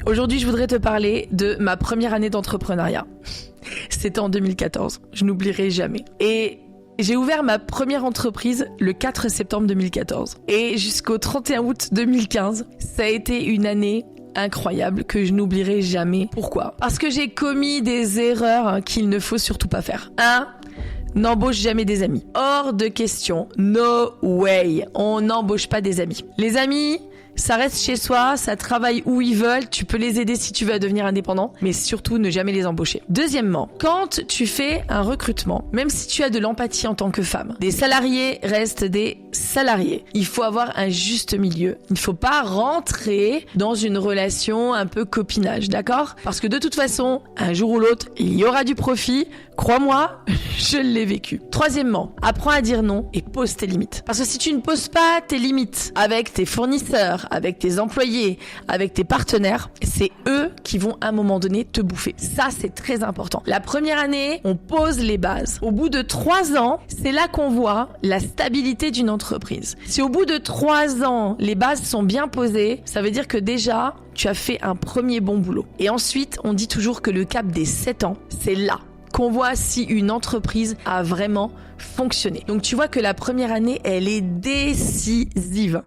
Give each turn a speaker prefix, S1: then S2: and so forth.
S1: Aujourd'hui, je voudrais te parler de ma première année d'entrepreneuriat. C'était en 2014, je n'oublierai jamais. Et j'ai ouvert ma première entreprise le 4 septembre 2014. Et jusqu'au 31 août 2015, ça a été une année incroyable que je n'oublierai jamais. Pourquoi ? Parce que j'ai commis des erreurs qu'il ne faut surtout pas faire. 1. N'embauche jamais des amis. Hors de question. No way. On n'embauche pas des amis. Les amis, ça reste chez soi, ça travaille où ils veulent, tu peux les aider si tu veux à devenir indépendant, mais surtout ne jamais les embaucher. Deuxièmement, quand tu fais un recrutement, même si tu as de l'empathie en tant que femme, des salariés restent des salariés. Il faut avoir un juste milieu. Il ne faut pas rentrer dans une relation un peu copinage, d'accord ? Parce que de toute façon, un jour ou l'autre, il y aura du profit. Crois-moi, je l'ai vécu. Troisièmement, apprends à dire non et pose tes limites. Parce que si tu ne poses pas tes limites avec tes fournisseurs, avec tes employés, avec tes partenaires, c'est eux qui vont à un moment donné te bouffer. Ça, c'est très important. La première année, on pose les bases. Au bout de 3 ans, c'est là qu'on voit la stabilité d'une entreprise. Si au bout de 3 ans, les bases sont bien posées, ça veut dire que déjà, tu as fait un premier bon boulot. Et ensuite, on dit toujours que le cap des 7 ans, c'est là qu'on voit si une entreprise a vraiment fonctionné. Donc tu vois que la première année, elle est décisive.